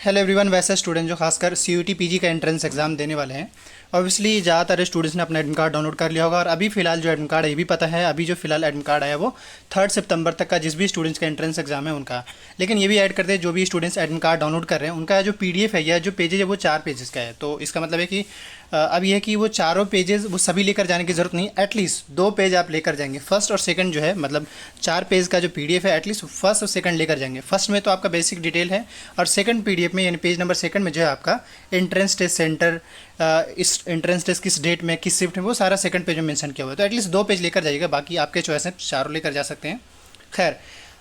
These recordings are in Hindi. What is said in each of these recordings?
Hello everyone. वैसे स्टूडेंट जो खासकर सीयूटी पीजी का एंट्रेंस एग्जाम देने वाले हैं, ऑब्वियसली ज़्यादातर स्टूडेंट्स ने अपना एडमिट कार्ड डाउनलोड कर लिया होगा। और अभी फ़िलहाल जो एडमिट कार्ड है ये भी पता है, अभी जो फ़िलहाल एडमिट कार्ड आया वो 3 सितंबर तक का जिस भी स्टूडेंट्स का एंट्रेंस एग्जाम है उनका। लेकिन ये भी ऐड कर दे, जो भी स्टूडेंट्स एडमिट कार्ड डाउनलोड कर रहे हैं उनका जो पीडीएफ है या जो पेजेज है वो 4 पेजेस का है। तो इसका मतलब है कि अब ये है कि वो चारों पेजेस वो सभी लेकर जाने की ज़रूरत नहीं, एटलीस्ट 2 पेज आप लेकर जाएंगे। फर्स्ट और सेकंड जो है, मतलब 4 पेज का जो पीडीएफ है एटलीस्ट फर्स्ट और सेकंड लेकर जाएंगे। फर्स्ट में तो आपका बेसिक डिटेल है और सेकंड पीडीएफ में यानी पेज नंबर सेकंड में जो है आपका एंट्रेंस टेस्ट सेंटर, इस एंट्रेंस टेस्ट किस डेट में किस शिफ्ट में, वो सारा सेकंड पेज में मेंशन किया हुआ है। तो एटलीस्ट 2 पेज लेकर जाइएगा, बाकी आपके चॉइस है, चारों लेकर जा सकते हैं। खैर,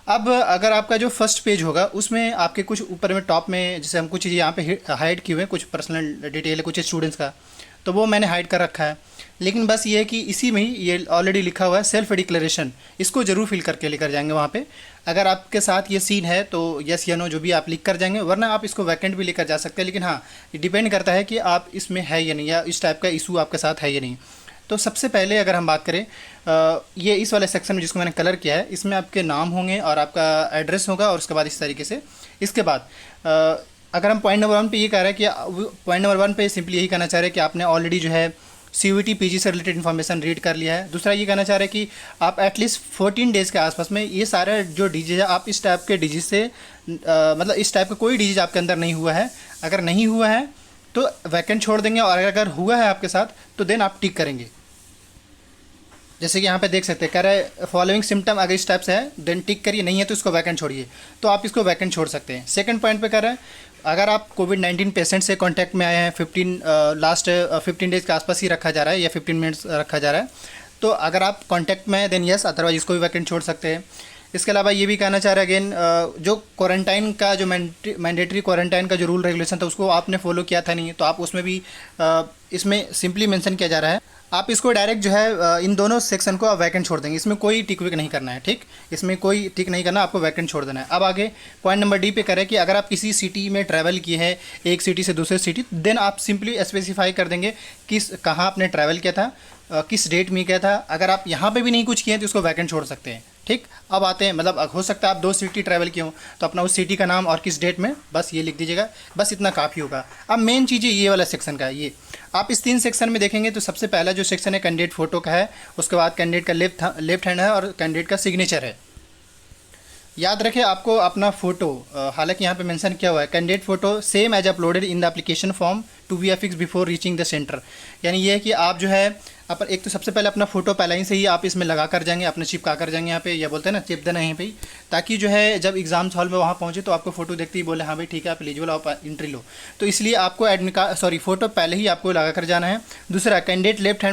अब अगर आपका जो फर्स्ट पेज होगा उसमें आपके कुछ ऊपर में टॉप में जैसे हम कुछ चीज़ें यहाँ पे हाइड किए हुए हैं, कुछ पर्सनल डिटेल है कुछ स्टूडेंट्स का, तो वो मैंने हाइड कर रखा है। लेकिन बस ये है कि इसी में ही ये ऑलरेडी लिखा हुआ है सेल्फ डिक्लेरेशन, इसको ज़रूर फिल करके लेकर जाएंगे वहाँ पे। अगर आपके साथ ये सीन है तो यस या नो जो भी आप लिख कर जाएंगे, वरना आप इसको वैकेंट भी लेकर जा सकते हैं। लेकिन हाँ, ये डिपेंड करता है कि आप इसमें है या नहीं, या इस टाइप का इशू आपके साथ है या नहीं। तो सबसे पहले अगर हम बात करें ये इस वाले सेक्शन में जिसको मैंने कलर किया है, इसमें आपके नाम होंगे और आपका एड्रेस होगा, और उसके बाद इस तरीके से। इसके बाद अगर हम पॉइंट नंबर 1 पे ये कह रहे हैं कि पॉइंट नंबर 1 पे सिंपली यही कहना चाह रहे हैं कि आपने ऑलरेडी जो है सीयूटी पीजी से रिलेटेड इन्फॉर्मेशन रीड कर लिया है। दूसरा ये कहना चाह रहे हैं कि आप एटलीस्ट 14 डेज़ के आसपास में ये सारे जो डिजीज है, आप इस टाइप के डिजीज से मतलब इस टाइप का कोई डिजीज आपके अंदर नहीं हुआ है। अगर नहीं हुआ है तो वैकेंट छोड़ देंगे, और अगर हुआ है आपके साथ तो देन आप टिक करेंगे। जैसे कि यहाँ पे देख सकते हैं, कह रहा है फॉलोइंग सिम्टम अगर इस टाइप से है देन टिक करिए, नहीं है तो इसको वैकेंट छोड़िए। तो आप इसको वैकेंट छोड़ सकते हैं। सेकंड पॉइंट पे कह रहा है अगर आप कोविड-19 पेशेंट से कांटेक्ट में आए हैं, 15 डेज़ के आसपास ही रखा जा रहा है या 15 मिनट्स रखा जा रहा है, तो अगर आप कांटेक्ट में हैं देन यस, अदरवाइज इसको भी वैकेंट छोड़ सकते हैं। इसके अलावा ये भी कहना चाह रहा है अगेन, जो क्वारंटाइन का जो मैंडेटरी क्वारंटाइन का जो रूल रेगुलेशन था उसको आपने फॉलो किया था नहीं, तो आप उसमें भी इसमें सिंपली मेंशन किया जा रहा है। आप इसको डायरेक्ट जो है इन दोनों सेक्शन को आप वैकेंट छोड़ देंगे, इसमें कोई टिक विक नहीं करना है, ठीक, इसमें कोई टिक नहीं करना, आपको वैकेंट छोड़ देना है। अब आगे पॉइंट नंबर डी पे करें कि अगर आप किसी सिटी में ट्रैवल किए हैं, एक सिटी से दूसरे सिटी, देन आप सिंपली स्पेसिफाई कर देंगे किस कहाँ आपने ट्रैवल किया था, किस डेट में किया था। अगर आप यहाँ पे भी नहीं कुछ किए हैं तो उसको वैकेंट छोड़ सकते हैं, ठीक। अब आते हैं, मतलब हो सकता है आप 2 सिटी ट्रैवल किए हो, तो अपना उस सिटी का नाम और किस डेट में, बस ये लिख दीजिएगा, बस इतना काफ़ी होगा। अब मेन चीज़ ये वाला सेक्शन का है, ये आप इस 3 सेक्शन में देखेंगे तो सबसे पहला जो सेक्शन है कैंडिडेट फोटो का है, उसके बाद कैंडिडेट का लेफ्ट हैंड है और कैंडिडेट का सिग्नेचर है। याद रखें आपको अपना फ़ोटो, हालांकि यहाँ पे मेंशन किया हुआ है candidate photo same as uploaded in the application form to be affix before reaching the centre. यानी ये है कि आप जो है अपन एक तो सबसे पहले अपना फ़ोटो पहले ही से ही आप इसमें लगा कर जाएंगे, अपने चिपका कर जाएंगे यहाँ पे, या बोलते हैं ना चिप देना यहीं पे ही, ताकि जो है जब एग्जाम्स हॉल में वहाँ पहुँचे तो आपको फ़ोटो देखते ही बोले हाँ भाई ठीक है आप एलिजिबल, आप एंट्री लो। तो इसलिए आपको एडमिट कार्ड फ़ोटो पहले ही आपको लगा कर जाना है। दूसरा कैंडिडेट लेफ्ट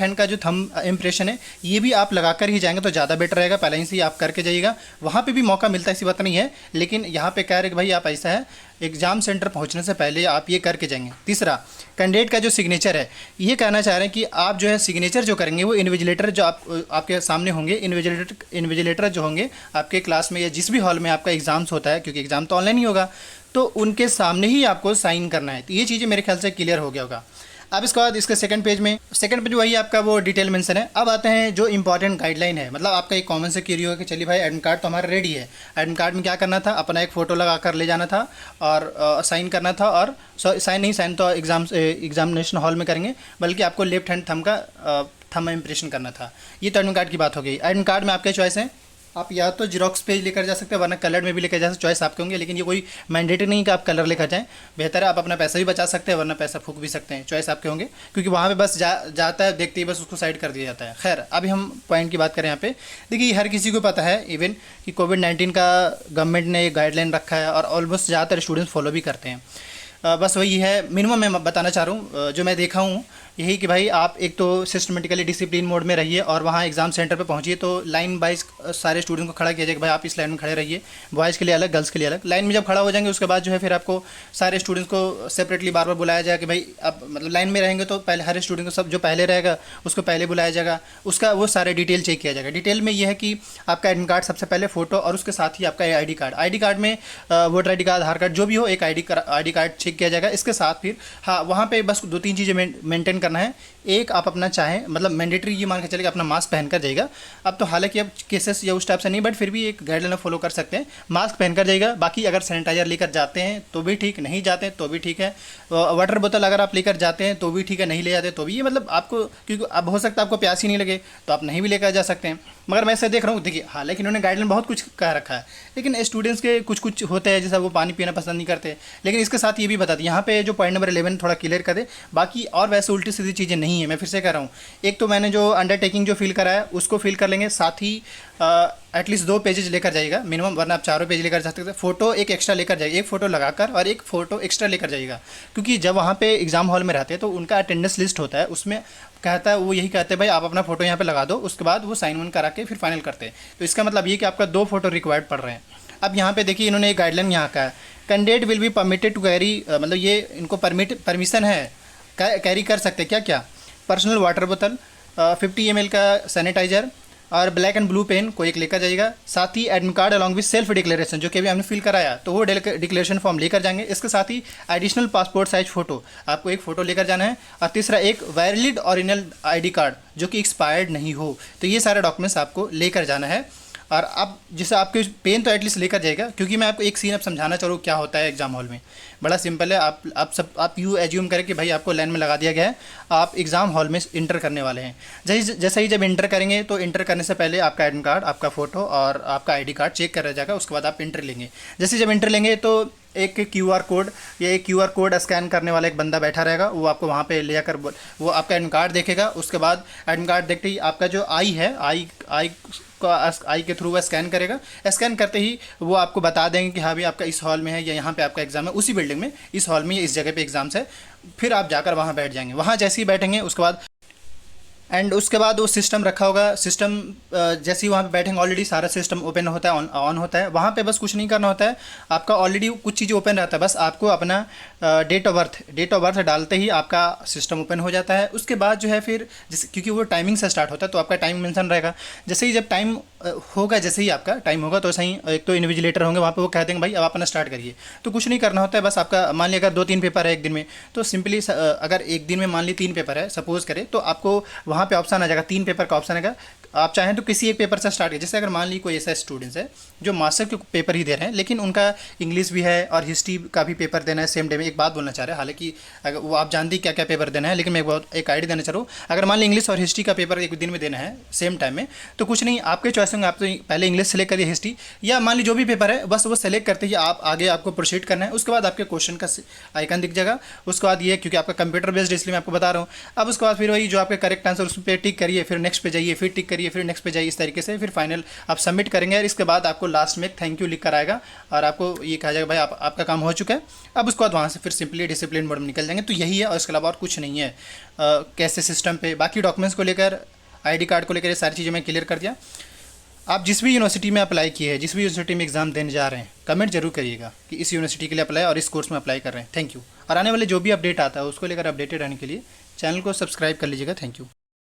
हैंड का जो थंब इम्प्रेशन है ये भी आप लगा कर ही जाएंगे तो ज़्यादा बेटर रहेगा, पहले ही से ही आप करके जाइएगा। वहाँ पर भी मौका मिलता है, ऐसी बात नहीं है, लेकिन यहाँ पर कह रहे कि भाई आप ऐसा है एग्ज़ाम सेंटर पहुंचने से पहले आप ये करके जाएंगे। तीसरा कैंडिडेट का जो सिग्नेचर है, ये कहना चाह रहे हैं कि आप जो है सिग्नेचर जो करेंगे वो इन्विजिलेटर जो आपके सामने होंगे, इन्विजिलेटर जो होंगे आपके क्लास में या जिस भी हॉल में आपका एग्ज़ाम्स होता है, क्योंकि एग्ज़ाम तो ऑनलाइन ही होगा, तो उनके सामने ही आपको साइन करना है। तो ये चीज़ें मेरे ख्याल से क्लियर हो गया होगा। अब इसके बाद इसके सेकंड पेज वही आपका वो डिटेल मेंशन है। अब आते हैं जो इंपॉर्टेंट गाइडलाइन है, मतलब आपका एक कॉमन से क्वेरी होगा कि चलिए भाई एडमिट कार्ड तो हमारा रेडी है, एडमिट कार्ड में क्या करना था, अपना एक फ़ोटो लगा कर ले जाना था और साइन करना था, और साइन तो एग्जामिनेशन हॉल में करेंगे, बल्कि आपको लेफ्ट हैंड थंब इम्प्रेशन करना था। ये तो एडमिट कार्ड की बात हो गई। एडमिट कार्ड में आपके चॉइस हैं, आप या तो जीरोक्स पेज लेकर जा सकते हैं, वरना कलर में भी लेकर जा सकते, चॉइस आपके होंगे। लेकिन ये कोई मैंडेटरी नहीं कि आप कलर लेकर जाएं, बेहतर है आप अपना पैसा भी बचा सकते हैं, वरना पैसा फूक भी सकते हैं, चॉइस आपके होंगे, क्योंकि वहाँ पे बस जाता है, देखते ही बस उसको साइड कर दिया जाता है। खैर, अभी हम पॉइंट की बात करें यहाँ पे, देखिए हर किसी को पता है इवन कि कोविड-19 का गवर्नमेंट ने एक गाइडलाइन रखा है और ऑलमोस्ट ज़्यादातर स्टूडेंट्स फॉलो भी करते हैं। बस वही है मिनिमम मैं बताना चाह रहा हूँ, जो मैं देखा हूँ यही कि भाई आप एक तो सिस्टमेटिकली डिसिप्लिन मोड में रहिए, और वहाँ एग्जाम सेंटर पे पहुँचिए तो लाइन वाइज सारे स्टूडेंट को खड़ा किया जाएगा, भाई आप इस लाइन में खड़े रहिए, बॉयज़ के लिए अलग, गर्ल्स के लिए अलग। लाइन में जब खड़ा हो जाएंगे उसके बाद जो है फिर आपको सारे स्टूडेंट्स को सेपरेटली बार बार बुलाया जाएगा कि भाई आप मतलब लाइन में रहेंगे तो पहले हर स्टूडेंट को सब जो पहले रहेगा उसको पहले बुलाया जाएगा, उसका वो सारे डिटेल चेक किया जाएगा। डिटेल में ये है कि आपका एडमिट कार्ड सबसे पहले फ़ोटो, और उसके साथ ही आपका आई डी कार्ड में voter I D card, Aadhaar card जो भी हो, एक आई डी कार्ड चेक किया जाएगा। इसके साथ फिर हाँ वहाँ पे बस 2-3 चीज़ें मेंटेन करना है, एक आप अपना चाहें मतलब मैंडेटरी ये मान के चलिए अपना मास्क पहन कर जाइएगा। अब तो हालांकि अब केसेस या उस टाइप से नहीं, बट फिर भी एक गाइडलाइन फॉलो कर सकते हैं, मास्क पहन कर जाइएगा। बाकी अगर सैनिटाइजर लेकर जाते हैं तो भी ठीक, नहीं जाते हैं तो भी ठीक है। वाटर बोतल अगर आप लेकर जाते हैं तो भी ठीक है, नहीं ले जाते तो भी, ये मतलब आपको, क्योंकि अब हो सकता है आपको प्यास ही नहीं लगे तो आप नहीं भी लेकर जा सकते हैं। मगर मैं ऐसा देख रहा हूँ, देखिए हालांकि इन्होंने गाइडलाइन बहुत कुछ कह रखा है, लेकिन स्टूडेंट्स के कुछ कुछ होते हैं जैसा वो पानी पीना पसंद नहीं करते, लेकिन इसके साथ ये भी बता दें यहाँ पे जो पॉइंट नंबर 11 थोड़ा क्लियर कर दे। बाकी और वैसे उल्टी सीधी चीज़ें नहीं है, मैं फिर से कह रहा हूँ। एक तो मैंने जो अंडरटेकिंग जो फिल करा है उसको फिल कर लेंगे, साथ ही एटलीस्ट 2 पेजेज लेकर जाइएगा मिनिमम, वरना आप 4 पेज लेकर जा सकते हैं। फोटो एक एक्स्ट्रा लेकर जाइए, एक फ़ोटो लगाकर और एक फ़ोटो एक्स्ट्रा लेकर जाइएगा, क्योंकि जब वहाँ पे एग्ज़ाम हॉल में रहते हैं तो उनका अटेंडेंस लिस्ट होता है, उसमें कहता है वो यही कहते हैं भाई आप अपना फ़ोटो यहाँ पे लगा दो, उसके बाद वो साइन वन करा के फिर फाइनल करते हैं। तो इसका मतलब ये कि आपका 2 फोटो रिक्वायर्ड पड़ रहे हैं। अब यहाँ पे देखिए इन्होंने एक गाइडलाइन यहाँ का है, candidate will be permitted to carry, मतलब ये इनको परमिशन है, कैरी कर सकते क्या क्या, पर्सनल वाटर बोतल, 50 ml का सैनिटाइजर और ब्लैक एंड ब्लू पेन को एक लेकर जाइएगा। साथ ही admit card along with self declaration जो कि अभी हमने फिल कराया तो वो डिक्लेरेशन फॉर्म लेकर जाएंगे। इसके साथ ही एडिशनल पासपोर्ट साइज फ़ोटो, आपको एक फ़ोटो लेकर जाना है। और तीसरा एक वैलिड ओरिजिनल आईडी कार्ड जो कि एक्सपायर्ड नहीं हो। तो ये सारे डॉक्यूमेंट्स आपको लेकर जाना है। और अब जैसे आपके पेन तो एटलीस्ट लेकर जाएगा, क्योंकि मैं आपको एक सीन अब समझाना चाह रहा हूँ क्या होता है एग्जाम हॉल में। बड़ा सिंपल है, आप यूँ एज्यूम करें कि भाई आपको लाइन में लगा दिया गया है, आप एग्ज़ाम हॉल में इंटर करने वाले हैं। जैसे ही जब इंटर करेंगे तो इंटर करने से पहले आपका एडमिट कार्ड, आपका फ़ोटो और आपका आईडी कार्ड चेक करा जाएगा, उसके बाद आप इंटर लेंगे। जैसे जब इंटर लेंगे तो एक क्यूआर कोड या एक क्यूआर कोड स्कैन करने वाला एक बंदा बैठा रहेगा, वो आपको वहाँ पे ले जाकर वो आपका एडमिट कार्ड देखेगा। उसके बाद एडमिट कार्ड देखते ही आपका जो आई है, आई के थ्रू वह स्कैन करेगा। स्कैन करते ही वो आपको बता देंगे कि हाँ भाई आपका इस हॉल में है या यहाँ पे आपका एग्ज़ाम है, उसी बिल्डिंग में इस हॉल में या इस जगह पे एग्ज़ाम्स है। फिर आप जाकर वहाँ बैठ जाएंगे। वहाँ जैसे ही बैठेंगे उसके बाद वो सिस्टम रखा होगा। सिस्टम जैसे ही वहाँ पे बैठेंगे ऑलरेडी सारा सिस्टम ओपन होता है, ऑन होता है। वहाँ पे बस कुछ नहीं करना होता है, आपका ऑलरेडी कुछ चीज़ें ओपन रहता है, बस आपको अपना डेट ऑफ बर्थ डालते ही आपका सिस्टम ओपन हो जाता है। उसके बाद जो है फिर जैसे क्योंकि वो टाइमिंग से स्टार्ट होता है तो आपका टाइम मेंशन रहेगा। जैसे ही जब टाइम होगा, जैसे ही आपका टाइम होगा तो सही एक तो इन्विजिलेटर होंगे वहाँ पे, वो कह देंगे भाई अब अपना स्टार्ट करिए। तो कुछ नहीं करना होता है, बस आपका मान लिया अगर 2-3 पेपर है एक दिन में, तो सिंपली अगर एक दिन में मान ली 3 पेपर है सपोज़ करें, तो आपको वहाँ पे ऑप्शन आ जाएगा, 3 पेपर का ऑप्शन आएगा। आप चाहें तो किसी एक पेपर से स्टार्ट करें। जैसे अगर मान ली कोई ऐसा स्टूडेंट्स है जो मास्टर के पेपर ही दे रहे हैं, लेकिन उनका इंग्लिश भी है और हिस्ट्री का भी पेपर देना है सेम डे में। एक बात बोलना चाह रहे हैं, हालांकि अगर वो आप जानती क्या क्या पेपर देना है, लेकिन मैं एक आइडिया देना चाह रहा हूँ। अगर मान ली इंग्लिश और हिस्ट्री का पेपर एक दिन में देना है सेम टाइम में, तो कुछ नहीं, आपके चॉइस होंगे। आप तो पहले इंग्लिश सेलेक्ट करिए, हिस्ट्री या मान ली जो भी पेपर है बस वो सेलेक्ट करते ही आप आगे आपको प्रोसीड करना है। उसके बाद आपके क्वेश्चन का आइकन दिख जाएगा। उसके बाद ये क्योंकि आपका कंप्यूटर बेस्ड इसलिए मैं आपको बता रहा हूँ। अब उसके बाद फिर वही जो आपके करेक्ट आंसर उस पर टिक करिए, फिर नेक्स्ट पे जाइए, फिर टिक करिए, फिर नेक्स्ट पे जाइए, इस तरीके से फिर फाइनल आप सबमिट करेंगे। और इसके बाद आपको लास्ट में थैंक यू लिख कर आएगा और आपको ये कहा जाएगा भाई आपका काम हो चुका है। अब उसके बाद वहाँ से फिर सिंपली डिसिप्लिन मोड में निकल जाएंगे। तो यही है और इसके अलावा और कुछ नहीं है। कैसे सिस्टम पे बाकी डॉक्यूमेंट्स को लेकर, आईडी कार्ड को लेकर ये सारी चीज़ें मैं क्लियर कर दिया। आप जिस भी यूनिवर्सिटी में अप्लाई किए हैं, जिस भी यूनिवर्सिटी में एग्जाम देने जा रहे हैं, कमेंट जरूर करिएगा कि इस यूनिवर्सिटी के लिए अप्लाई और इस कोर्स में अप्लाई कर रहे हैं। Thank you. और आने वाले जो भी अपडेट आता है उसको लेकर अपडेटेड रहने के लिए चैनल को सब्सक्राइब कर लीजिएगा। Thank you.